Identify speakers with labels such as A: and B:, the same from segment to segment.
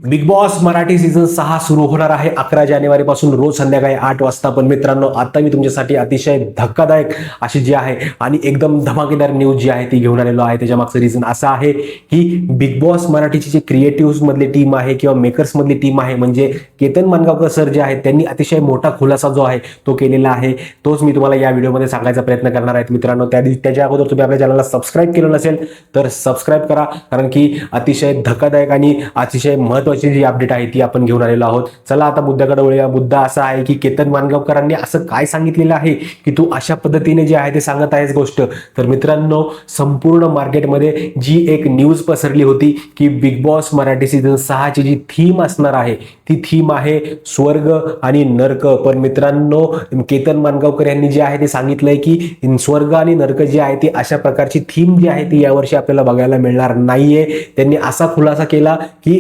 A: Big Boss Marathi season 6 सुरू होणार आहे 11 जानेवारी पासून रोज संध्याकाळी 8 वाजता. पण मित्रांनो, आता मी तुमच्यासाठी अतिशय धक्कादायक अशी जी आहे आणि एकदम धमाकेदार न्यूज जी आहे ती घेऊन आलेलो आहे. त्याच्या मागचं रिझन असं आहे की बिग बॉस मराठीची जी क्रिएटिव्ह मधली टीम आहे किंवा मेकर्स मधली टीम आहे, म्हणजे केतन मानगावकर सर जे आहेत त्यांनी अतिशय मोठा खुलासा जो आहे तो केलेला आहे. तोच मी तुम्हाला या व्हिडिओमध्ये सांगायचा प्रयत्न करणार आहे मित्रांनो. त्याच्या अगोदर तुम्ही आपल्या चॅनलला सबस्क्राईब केलं नसेल तर सबस्क्राईब करा, कारण की अतिशय धक्कादायक आणि अतिशय महत्त्वाची जी अपडेट आहे ती आपण घेऊन आलेलो आहोत. चला आता मुद्द्याकडे वळूया. मुद्दा असा आहे की केतन मानगावकरांनी असं काय सांगितलेलं आहे की तू अशा पद्धतीने जे आहे ते सांगत आहेस गोष्ट. तर मित्रांनो, संपूर्ण मार्केटमध्ये जी एक न्यूज पसरली होती की बिग बॉस मराठी सीझन 6 ची जी थीम असणार आहे ती थीम आहे स्वर्ग आणि नरक. पण मित्रांनो, केतन मानगावकर यांनी जे आहे ते सांगितलंय की स्वर्ग आणि नरक जी आहे ती अशा प्रकारची थीम जी आहे ती यावर्षी आपल्याला बघायला मिळणार नाहीये. त्यांनी असा खुलासा केला की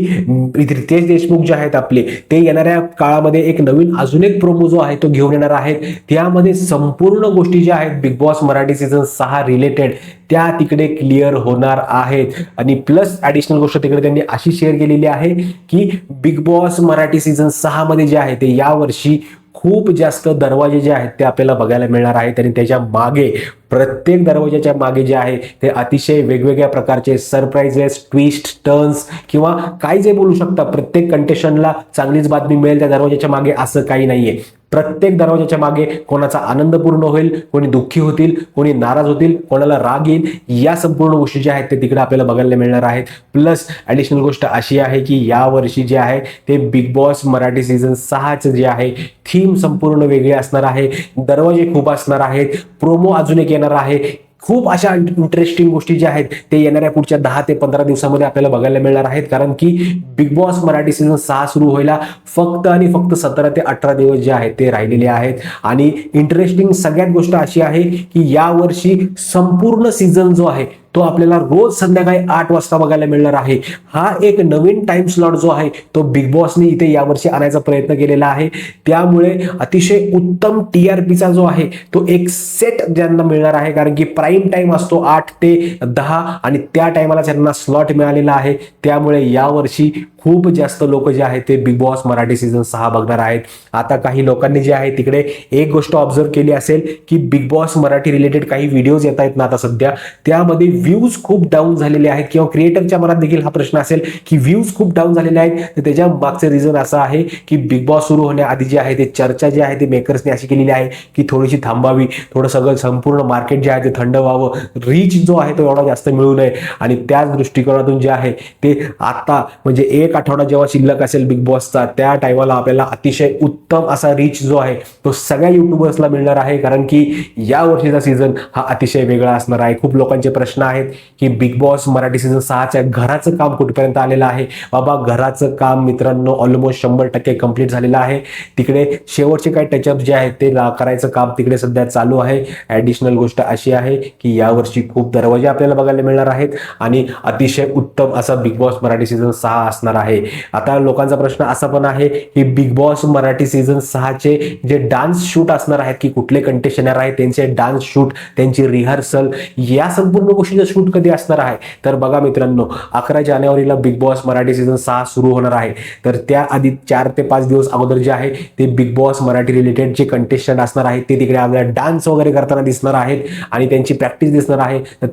A: रितेश देशमुख जे आहेत आपले, ते येणाऱ्या काळामध्ये एक नवीन अजून एक प्रोमो जो आहे तो घेऊन येणार आहेत. त्यामध्ये संपूर्ण गोष्टी ज्या आहेत big Boss Marathi season 6 related त्या तिकडे क्लिअर होणार आहेत. आणि प्लस ऍडिशनल गोष्ट तिकडे त्यांनी अशी शेअर केलेली आहे की बिग बॉस मराठी सीझन 6 मध्ये जे आहे ते यावर्षी खूप जास्त दरवाजे जे आहेत ते आपल्याला बघायला मिळणार आहेत. आणि त्याच्या मागे, प्रत्येक दरवाजाच्या मागे जे आहे ते अतिशय वेगवेगळ्या प्रकारचे सरप्राइजेस, ट्विस्ट, टर्न्स किंवा काय जे बोलू शकता, प्रत्येक कंटेस्टंटला चांगलीच बातमी मिळेल त्या दरवाजाच्या मागे असं काही नाहीये. प्रत्येक दरवाजाच्या मागे कोणाचा आनंद पूर्ण होईल, कोणी दुःखी होतील, कोणी नाराज होतील, कोणाला राग येईल, या संपूर्ण गोष्टी ज्या आहेत ते तिकडे आपल्याला बघायला मिळणार आहेत. प्लस ऍडिशनल गोष्ट अशी आहे की या वर्षी जे आहे ते बिग बॉस मराठी सीझन 6 जे आहे थीम संपूर्ण वेगळी असणार आहे. दरवाजे खूप असणार आहेत, प्रोमो अजून एक येणार आहे. खूप अशा इंटरेस्टिंग गोष्टी ज्या आहेत ते येणाऱ्या पुढच्या 10 ते 15 दिवसामध्ये आपल्याला बघायला मिळणार आहेत. कारण की बिग बॉस मराठी सीझन 6 सुरू व्हायला फक्त आणि फक्त 17 ते 18 दिवस जे आहेत ते राहिलेले आहेत. आणि इंटरेस्टिंग सगळ्यात गोष्ट अशी आहे की यावर्षी संपूर्ण सीझन जो आहे तो आपल्याला रोज संध्याकाळी 8 वाजता बघायला मिळणार आहे. हा एक नवीन टाइम स्लॉट जो आहे तो बिग बॉसने इथे यावर्षी आणायचा प्रयत्न केलेला आहे. त्यामुळे अतिशय उत्तम टीआरपीचा जो आहे तो एक सेट ज्यांना मिळणार आहे, कारण की प्राईम टाइम असतो 8 ते 10 आणि त्या टायमाला त्यांना स्लॉट मिळालेला आहे. त्यामुळे यावर्षी खूप जास्त लोक जे आहेत ते बिग बॉस मराठी सीझन 6 बघणार आहेत. आता काही लोकांनी जे आहे तिकडे एक गोष्ट ऑब्झर्व केली असेल की बिग बॉस मराठी रिलेटेड काही व्हिडिओज येत आहेत ना आता सध्या, त्यामध्ये व्ह्यूज खूप डाऊन झालेले आहेत किंवा क्रिएटरच्या मनात देखील हा प्रश्न असेल की व्ह्यूज खूप डाऊन झालेले आहेत. तर त्याच्या मागचे रिझन असं आहे की बिग बॉस सुरू होण्याआधी जे आहे ते चर्चा जी आहे ते मेकर्सने अशी केलेली आहे की थोडीशी थांबावी, थोडं सगळं संपूर्ण मार्केट जे आहे ते थंड व्हावं, रीच जो आहे तो एवढा जास्त मिळू नये. आणि त्याच दृष्टिकोनातून जे आहे ते आता म्हणजे एक आठवडा जेव्हा शिल्लक असेल बिग बॉसचा, त्या टायमाला आपल्याला अतिशय उत्तम असा रीच जो आहे तो सगळ्या युट्यूबर्सला मिळणार आहे. कारण की या वर्षीचा सीझन हा अतिशय वेगळा असणार आहे. खूप लोकांचे प्रश्न आहेत की बिग बॉस मराठी सीझन 6च्या घराचं काम कुठपर्यंत आलेलं आहे. बाबा, घराचं काम मित्रांनो ऑलमोस्ट 100% कंप्लीट झालेलं आहे. तिकडे शेवटचे काही टचअप जे आहेत ते करायचं काम तिकडे सध्या चालू आहे. ऍडिशनल गोष्ट अशी आहे की यावर्षी खूप दरवाजे आपल्याला बघायला मिळणार आहेत आणि अतिशय उत्तम असा बिग बॉस मराठी सीझन 6 असणार आहे. आता लोकांचा प्रश्न असा पण आहे की बिग बॉस मराठी सीझन 6चे जे डान्स शूट असणार आहेत की कुठले कंटेस्टंट येणार आहेत, त्यांचे डान्स शूट, त्यांची रिहर्सल, या संपूर्ण गोष्टीचं शूट कधी असणार आहे. तर बघा मित्रांनो, 11 जानेवारीला बिग बॉस मराठी सीझन 6 सुरू होणार आहे. तर त्याआधी 4 ते 5 दिवस अगोदर जे आहे ते बिग बॉस मराठी रिलेटेड जे कंटेस्टंट असणार आहेत ते तिकडे आपल्याला डान्स वगैरे करताना दिसणार आहेत आणि त्यांची प्रॅक्टिस दिसणार आहे. तर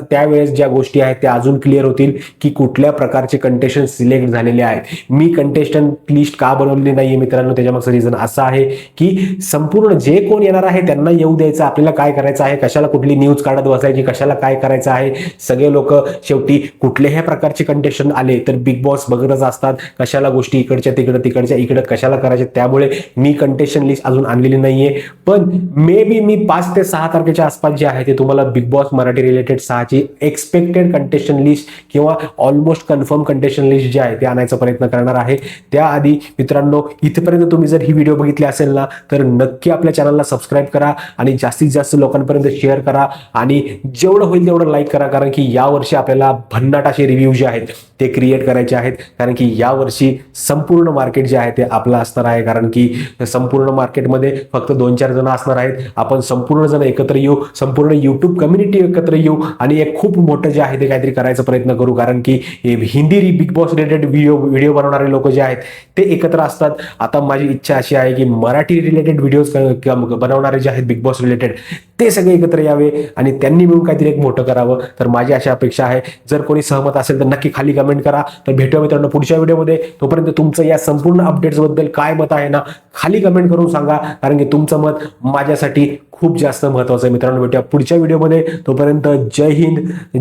A: त्यावेळेस ज्या गोष्टी आहेत त्या अजून क्लिअर होतील की कुठल्या प्रकारचे कंटेस्टंट सिलेक्ट झालेले आहेत. मी कंटेस्टंट लिस्ट का बनवलेली नाहीये मित्रांनो, त्याच्यामागचं रिझन असं आहे की संपूर्ण जे कोण येणार आहे त्यांना येऊ द्यायचं. आपल्याला काय करायचं आहे, कशाला कुठली न्यूज काढत बसायची, कशाला काय करायचं आहे. सगळे लोक शेवटी कुठल्याही प्रकारचे कंटेस्टंट आले तर बिग बॉस बघतच असतात. कशाला गोष्टी इकडच्या तिकडं, तिकडच्या इकडं कशाला करायच्या. त्यामुळे मी कंटेस्टंट लिस्ट अजून आणलेली नाहीये. पण मे बी मी 5 ते 6 तारखेच्या आसपास जे आहे ते तुम्हाला बिग बॉस मराठी रिलेटेड 6ची एक्सपेक्टेड कंटेस्टंट लिस्ट किंवा ऑलमोस्ट कन्फर्म कंटेस्टंट लिस्ट जे आहे ते आणायचा प्रयत्न करणार आहे. त्याआधी मित्रांनो, इथपर्यंत तुम्ही जर ही व्हिडिओ बघितली असेल ना तर नक्की आपल्या चॅनलला सबस्क्राईब करा आणि जास्तीत जास्त लोकांपर्यंत शेअर करा आणि जेवढं होईल तेवढं लाईक करा, कारण की यावर्षी आपल्याला भन्नाट असे रिव्ह्यू जे आहेत ते क्रिएट करायचे आहेत. कारण की यावर्षी संपूर्ण मार्केट जे आहे ते आपलं असणार आहे. कारण की संपूर्ण मार्केटमध्ये फक्त 2-4 जण असणार आहेत. आपण संपूर्ण जण एकत्र येऊ, संपूर्ण युट्यूब कम्युनिटी एकत्र येऊ आणि एक खूप मोठं जे आहे ते काहीतरी करायचा प्रयत्न करू. कारण की Hindi big boss related video बनवणारे लोक जे आहेत ते एकत्र असतात. आता माझी इच्छा अशी आहे की मराठी रिलेटेड व्हिडिओज बनवणारे जे आहेत बिग बॉस रिलेटेड ते सगळे एकत्र यावे आणि त्यांनी मिळून काहीतरी एक मोठं करावं. तर माझी अशी अपेक्षा आहे. जर कोणी सहमत असेल तर नक्की खाली कमेंट करा. तर भेटूया मित्रांनो पुढच्या व्हिडिओमध्ये. तोपर्यंत तुमचं या संपूर्ण अपडेट्स बद्दल काय मत आहे ना खाली कमेंट करून सांगा, कारण की तुमचं मत माझ्यासाठी खूप जास्त महत्वाचं आहे. मित्रांनो भेटूया पुढच्या व्हिडिओमध्ये. तोपर्यंत जय हिंद,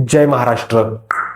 A: जय महाराष्ट्र.